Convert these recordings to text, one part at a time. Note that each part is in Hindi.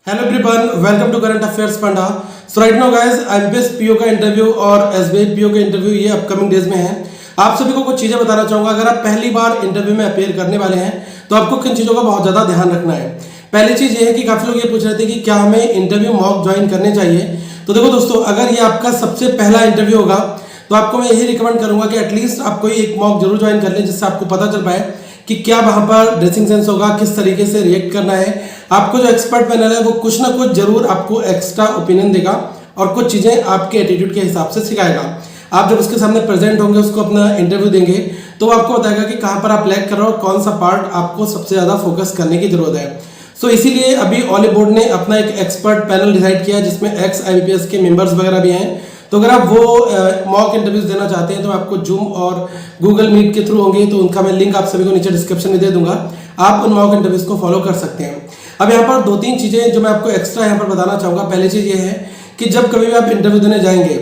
Hello everyone, welcome to current affairs panda. So right now guys, IBPS PO का इंटरव्यू और एसबीआई पीओ का इंटरव्यू ये अपकमिंग डेज में है। आप सभी को कुछ चीजें बताना चाहूंगा। अगर आप पहली बार इंटरव्यू में अपेयर करने वाले हैं तो आपको किन चीजों का बहुत ज्यादा ध्यान रखना है। पहली चीज ये है कि काफी लोग ये पूछ रहे थे कि क्या हमें इंटरव्यू मॉक ज्वाइन करने चाहिए। तो देखो दोस्तों, अगर ये आपका सबसे पहला इंटरव्यू होगा तो आपको मैं यही रिकमेंड करूंगा कि एटलीस्ट आप कोई एक मॉक जरूर ज्वाइन कर लें, जिससे आपको पता चल पाए कि क्या वहां पर ड्रेसिंग सेंस होगा, किस तरीके से रिएक्ट करना है। आपको जो एक्सपर्ट पैनल है वो कुछ ना कुछ जरूर आपको एक्स्ट्रा ओपिनियन देगा और कुछ चीजें आपके एटीट्यूड के हिसाब से सिखाएगा। आप जब उसके सामने प्रेजेंट होंगे, उसको अपना इंटरव्यू देंगे, तो वो आपको बताएगा कि कहां पर आप लैग कर रहे हो, कौन सा पार्ट आपको सबसे ज्यादा फोकस करने की जरूरत है। सो इसीलिए अभी ऑल बोर्ड ने अपना एक एक्सपर्ट पैनल डिसाइड किया जिसमें एक्स आईबीपीएस के मेंबर्स वगैरह भी हैं। तो अगर आप वो मॉक इंटरव्यूज देना चाहते हैं तो आपको जूम और गूगल मीट के थ्रू होंगे, तो उनका मैं लिंक आप सभी को नीचे डिस्क्रिप्शन में दे दूंगा। आप उन मॉक इंटरव्यूज को फॉलो कर सकते हैं। अब यहाँ पर दो तीन चीजें जो मैं आपको एक्स्ट्रा यहाँ पर बताना चाहूंगा। पहली चीज ये है कि जब कभी भी आप इंटरव्यू देने जाएंगे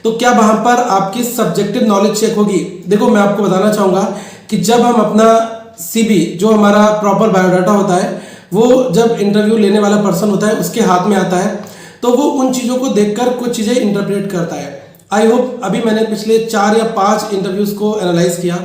तो क्या वहां पर आपकी सब्जेक्टिव नॉलेज चेक होगी। देखो, मैं आपको बताना चाहूंगा कि जब हम अपना सीबी, जो हमारा प्रॉपर बायोडाटा होता है, वो जब इंटरव्यू लेने वाला पर्सन होता है उसके हाथ में आता है, तो वो उन चीजों को देखकर कुछ चीजें इंटरप्रेट करता है। आई होप अभी मैंने पिछले 4 या 5 इंटरव्यूज को एनालाइज किया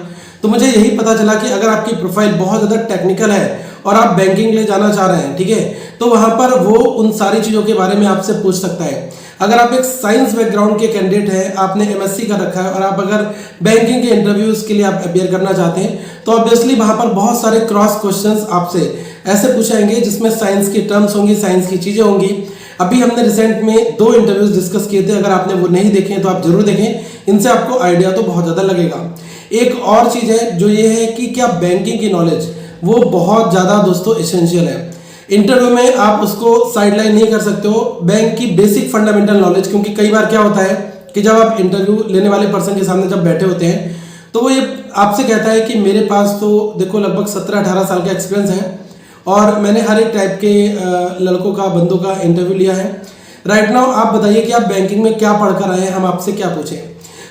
तो मुझे यही पता चला कि अगर आपकी प्रोफाइल बहुत ज़्यादा टेक्निकल है और आप बैंकिंग ले जाना चाह रहे हैं, ठीक है, तो वहां पर वो उन सारी चीज़ों के बारे में आपसे पूछ सकता है। अगर आप एक साइंस बैकग्राउंड के कैंडिडेट हैं, आपने एमएससी कर रखा है और आप अगर बैंकिंग के इंटरव्यूज के लिए आप अपेयर करना चाहते हैं, तो ऑब्वियसली वहां पर बहुत सारे क्रॉस क्वेश्चंस आपसे ऐसे पूछाएंगे जिसमें साइंस की टर्म्स होंगी, साइंस की चीज़ें होंगी। अभी हमने रिसेंट में 2 इंटरव्यूज डिस्कस किए थे, अगर आपने वो नहीं देखे तो आप जरूर देखें, इनसे आपको आइडिया तो बहुत ज़्यादा लगेगा। एक और चीज़ है जो ये है कि क्या बैंकिंग की नॉलेज वो बहुत ज़्यादा दोस्तों एसेंशियल है। इंटरव्यू में आप उसको साइडलाइन नहीं कर सकते हो, बैंक की बेसिक फंडामेंटल नॉलेज। क्योंकि कई बार क्या होता है कि जब आप इंटरव्यू लेने वाले पर्सन के सामने जब बैठे होते हैं तो वो ये आपसे कहता है कि मेरे पास तो देखो लगभग 17-18 साल का एक्सपीरियंस है और मैंने हर एक टाइप के लड़कों का, बंदों का इंटरव्यू लिया है। राइट नाउ आप बताइए कि आप बैंकिंग में क्या पढ़कर आए हैं, हम आपसे क्या पूछें।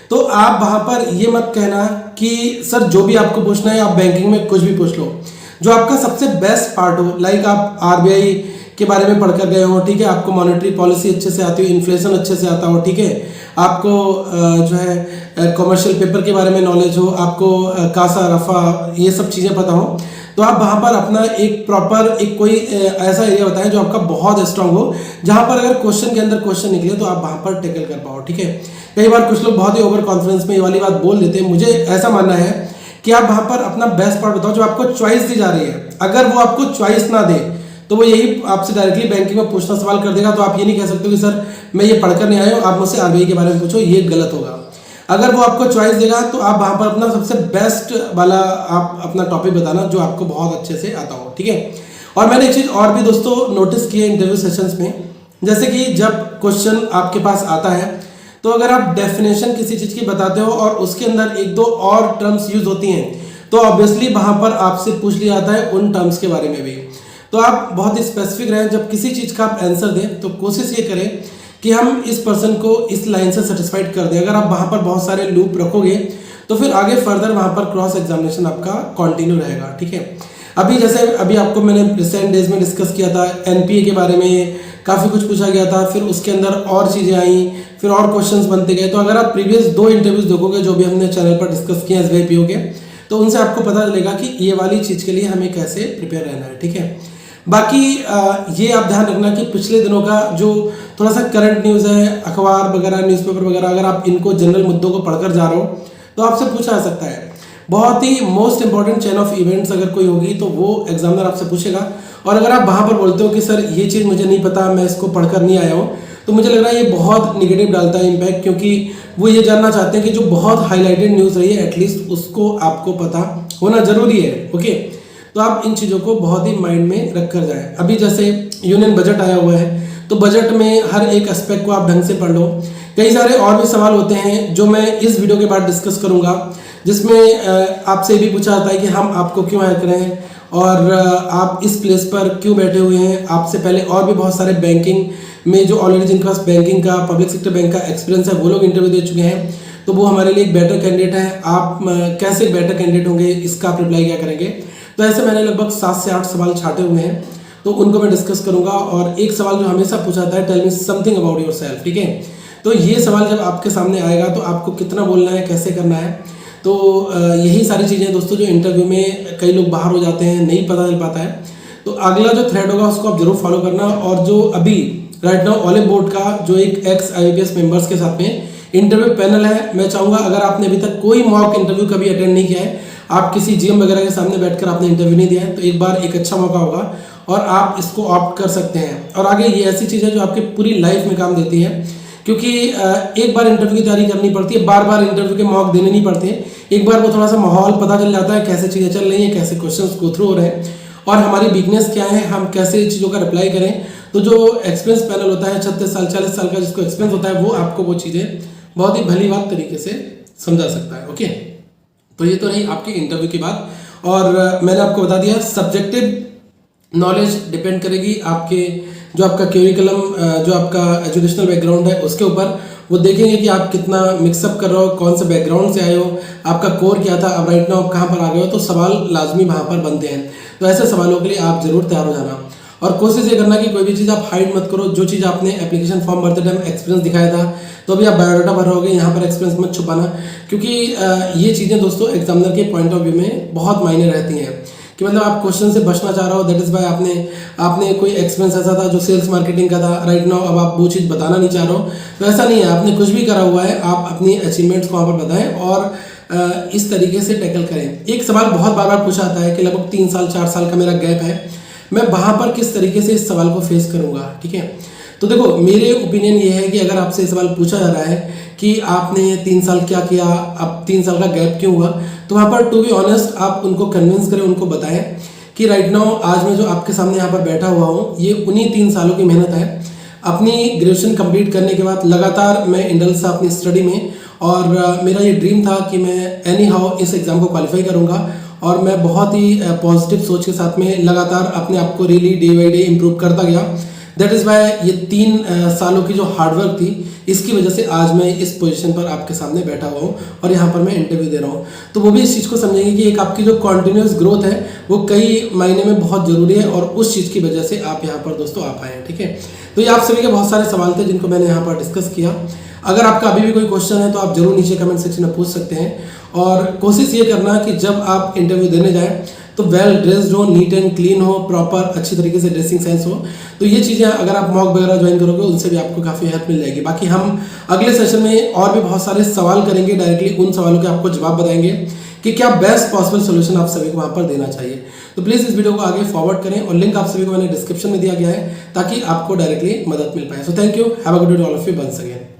तो आप वहां पर ये मत कहना कि सर जो भी आपको पूछना है आप बैंकिंग में कुछ भी पूछ लो। जो आपका सबसे बेस्ट पार्ट हो, लाइक आप आरबीआई के बारे में पढ़कर गए हो, ठीक है, आपको मॉनेटरी पॉलिसी अच्छे से आती हो, इन्फ्लेशन अच्छे से आता हो, ठीक है, आपको जो है कॉमर्शियल पेपर के बारे में नॉलेज हो, आपको कासा रफा ये सब चीज़ें पता हो, तो आप वहां पर अपना एक प्रॉपर एक कोई ऐसा एरिया बताएं जो आपका बहुत स्ट्रांग हो, जहां पर अगर क्वेश्चन के अंदर क्वेश्चन निकले तो आप वहां पर टैकल कर पाओ, ठीक है। कई बार कुछ लोग बहुत ही ओवर कॉन्फिडेंस में ये वाली बात बोल देते हैं। मुझे ऐसा मानना है कि आप वहां पर अपना बेस्ट पार्ट बताओ, जो आपको चॉइस दी जा रही है। अगर वो आपको चॉइस ना दे तो वो यही आपसे डायरेक्टली बैंकिंग में पूछना सवाल कर देगा। तो आप ये नहीं कह सकते कि सर मैं ये पढ़कर नहीं आया हूँ, आप मुझसे आरबीआई के बारे में पूछो, ये गलत होगा। अगर वो आपको चॉइस देगा तो आप वहां पर अपना सबसे बेस्ट वाला आप अपना टॉपिक बताना जो आपको बहुत अच्छे से आता हो, ठीक है। और मैंने एक चीज और भी दोस्तों नोटिस की है इंटरव्यू सेशंस में, जैसे कि जब क्वेश्चन आपके पास आता है तो अगर आप डेफिनेशन किसी चीज की बताते हो और उसके अंदर 1-2 और टर्म्स यूज होती हैं तो ऑब्वियसली वहां पर आपसे पूछ लिया जाता है उन टर्म्स के बारे में भी। तो आप बहुत ही स्पेसिफिक रहें, जब किसी चीज का आप आंसर दें तो कोशिश ये करें कि हम इस पर्सन को इस लाइन से सेटिस्फाइड कर दें। अगर आप वहां पर बहुत सारे लूप रखोगे तो फिर आगे फर्दर वहां पर क्रॉस एग्जामिनेशन आपका कंटिन्यू रहेगा, ठीक है। अभी आपको मैंने रिसेंट डेज में डिस्कस किया था, एनपीए के बारे में काफ़ी कुछ पूछा गया था, फिर उसके अंदर और चीज़ें आई, फिर और क्वेश्चंस बनते गए। तो अगर आप प्रीवियस 2 इंटरव्यूज देखोगे जो भी हमने चैनल पर डिस्कस किए एसबीआई पीओ के, तो उनसे आपको पता चलेगा कि ये वाली चीज़ के लिए हमें कैसे प्रिपेयर रहना है, ठीक है। बाकी ये आप ध्यान रखना कि पिछले दिनों का जो थोड़ा सा करंट न्यूज़ है, अखबार वगैरह, न्यूज़पेपर वगैरह, अगर आप इनको जनरल मुद्दों को पढ़कर जा रहे हो तो आपसे पूछा जा सकता है। बहुत ही most important chain of events अगर कोई होगी तो वो एग्जामिनर आपसे पूछेगा। और अगर आप वहां पर बोलते हो कि सर ये चीज़ मुझे नहीं पता, मैं इसको पढ़कर नहीं आया हूँ, तो मुझे लग रहा है ये बहुत निगेटिव डालता है इम्पैक्ट, क्योंकि वो ये जानना चाहते हैं कि जो बहुत हाईलाइटेड न्यूज़ रही है एटलीस्ट उसको आपको पता होना जरूरी है, ओके। तो आप इन चीज़ों को बहुत ही माइंड में रख कर जाएं। अभी जैसे यूनियन बजट आया हुआ है तो बजट में हर एक एस्पेक्ट को आप ढंग से पढ़ लो। कई सारे और भी सवाल होते हैं जो मैं इस वीडियो के बाद डिस्कस करूंगा, जिसमें आपसे भी पूछा जाता है कि हम आपको क्यों हायर करें और आप इस प्लेस पर क्यों बैठे हुए हैं। आपसे पहले और भी बहुत सारे बैंकिंग में जो ऑलरेडी जिनके पास बैंकिंग का, पब्लिक सेक्टर बैंक का एक्सपीरियंस है, वो लोग इंटरव्यू दे चुके हैं, तो वो हमारे लिए एक बेटर कैंडिडेट है। आप कैसे बेटर कैंडिडेट होंगे, इसका आप रिप्लाई क्या करेंगे। तो ऐसे मैंने लगभग 7 से 8 सवाल छाटे हुए हैं तो उनको मैं डिस्कस करूंगा। और एक सवाल जो हमेशा पूछा जाता है, tell me something about yourself, ठीक है। तो ये सवाल जब आपके सामने आएगा तो आपको कितना बोलना है, कैसे करना है, तो यही सारी चीज़ें दोस्तों जो इंटरव्यू में कई लोग बाहर हो जाते हैं, नहीं पता चल पाता है। तो अगला जो थ्रेड होगा उसको आप जरूर फॉलो करना। और जो अभी राइट नाउ ऑलिव बोर्ड का जो एक एक्स IAPS मेंबर्स के साथ में इंटरव्यू पैनल है, मैं चाहूँगा अगर आपने अभी तक कोई मॉक इंटरव्यू कभी अटेंड नहीं किया है, आप किसी GM वगैरह के सामने बैठकर आपने इंटरव्यू नहीं दिया है, तो एक बार एक अच्छा मौका होगा और आप इसको ऑप्ट कर सकते हैं। और आगे ये ऐसी चीज़ है जो आपकी पूरी लाइफ में काम देती है, क्योंकि एक बार इंटरव्यू की तैयारी करनी पड़ती है, बार बार इंटरव्यू के मॉक देने नहीं पड़ते। एक बार वो थोड़ा सा माहौल पता चल जाता है, कैसे चीज़ें चल रही हैं, कैसे क्वेश्चंस गो थ्रू हो रहे हैं और हमारी वीकनेस क्या है, हम कैसे चीज़ों का रिप्लाई करें। तो जो एक्सपीरियंस पैनल होता है 36 साल 40 साल का जिसको एक्सपीरियंस होता है, वो आपको वो चीज़ें बहुत ही भली बात तरीके से समझा सकता है। ओके, तो ये तो रही आपकी इंटरव्यू की बात। और मैंने आपको बता दिया सब्जेक्टिव नॉलेज डिपेंड करेगी आपके जो आपका क्यूरिकुलम, जो आपका एजुकेशनल बैकग्राउंड है उसके ऊपर। वो देखेंगे कि आप कितना मिक्सअप कर रहे हो, कौन से बैकग्राउंड से आए हो, आपका कोर क्या था, अब राइट नाउ आप कहाँ पर आ गए हो। तो सवाल लाजमी वहाँ पर बनते हैं। तो ऐसे सवालों के लिए आप जरूर तैयार हो जाना और कोशिश ये करना कि कोई भी चीज़ आप हाइड मत करो। जो चीज़ आपने एप्लीकेशन फॉर्म भरते टाइम एक्सपीरियंस दिखाया था, तो अभी आप बायोडाटा भर रहोगे, यहाँ पर एक्सपीरियंस मत छुपाना, क्योंकि ये चीज़ें दोस्तों एग्जामिनर के पॉइंट ऑफ व्यू में बहुत मायने रहती हैं कि मतलब आप क्वेश्चन से बचना चाह रहे हो, दैट इज़ वाई आपने कोई एक्सपीरियंस ऐसा था जो सेल्स मार्केटिंग का था, राइट नाउ अब आप वो चीज़ बताना नहीं चाह रहे हो। तो ऐसा नहीं है, आपने कुछ भी करा हुआ है, आप अपनी अचीवमेंट्स को वहाँ पर बताएं और इस तरीके से टैकल करें। एक सवाल बहुत बार बार पूछा जाता है कि लगभग 3 साल 4 साल का मेरा गैप है, मैं वहाँ पर किस तरीके से इस सवाल को फेस करूँगा, ठीक है। तो देखो मेरे ओपिनियन ये है कि अगर आपसे सवाल पूछा जा रहा है कि आपने 3 साल क्या किया, अब 3 साल का गैप क्यों हुआ, तो वहाँ पर टू बी ऑनेस्ट आप उनको कन्विंस करें, उनको बताएं कि राइट नाउ आज मैं जो आपके सामने यहाँ पर बैठा हुआ हूँ, ये उन्हीं 3 सालों की मेहनत है। अपनी ग्रेजुएशन कंप्लीट करने के बाद लगातार मैं इंडल्स था अपनी स्टडी में और मेरा ये ड्रीम था कि मैं एनी हाउ इस एग्ज़ाम को क्वालिफाई करूँगा और मैं बहुत ही पॉजिटिव सोच के साथ में लगातार अपने आप को really day by day improve करता गया। दैट इज़ वाई ये 3 सालों की जो हार्डवर्क थी, इसकी वजह से आज मैं इस पोजीशन पर आपके सामने बैठा हुआ हूँ और यहाँ पर मैं इंटरव्यू दे रहा हूँ। तो वो भी इस चीज़ को समझेंगे कि एक आपकी जो कॉन्टिन्यूस ग्रोथ है वो कई मायने में बहुत ज़रूरी है और उस चीज़ की वजह से आप यहाँ पर दोस्तों आ पाए हैं, ठीक है। तो ये आप सभी के बहुत सारे सवाल थे जिनको मैंने यहाँ पर डिस्कस किया। अगर आपका अभी भी कोई क्वेश्चन है तो आप जरूर नीचे कमेंट सेक्शन में पूछ सकते हैं और कोशिश ये करना कि जब आप इंटरव्यू देने जाएं तो वेल ड्रेस्ड हो, नीट एंड क्लीन हो, प्रॉपर अच्छी तरीके से ड्रेसिंग सेंस हो। तो ये चीज़ें अगर आप मॉक वगैरह ज्वाइन करोगे उनसे भी आपको काफ़ी हेल्प मिल जाएगी। बाकी हम अगले सेशन में और भी बहुत सारे सवाल करेंगे, डायरेक्टली उन सवालों के आपको जवाब बताएंगे कि क्या बेस्ट पॉसिबल सोल्यूशन आप सभी को वहाँ पर देना चाहिए। तो प्लीज़ इस वीडियो को आगे फॉरवर्ड करें और लिंक आप सभी को मैंने डिस्क्रिप्शन में दिया गया है ताकि आपको डायरेक्टली मदद मिल पाए। So thank you, have a good day all of you once again.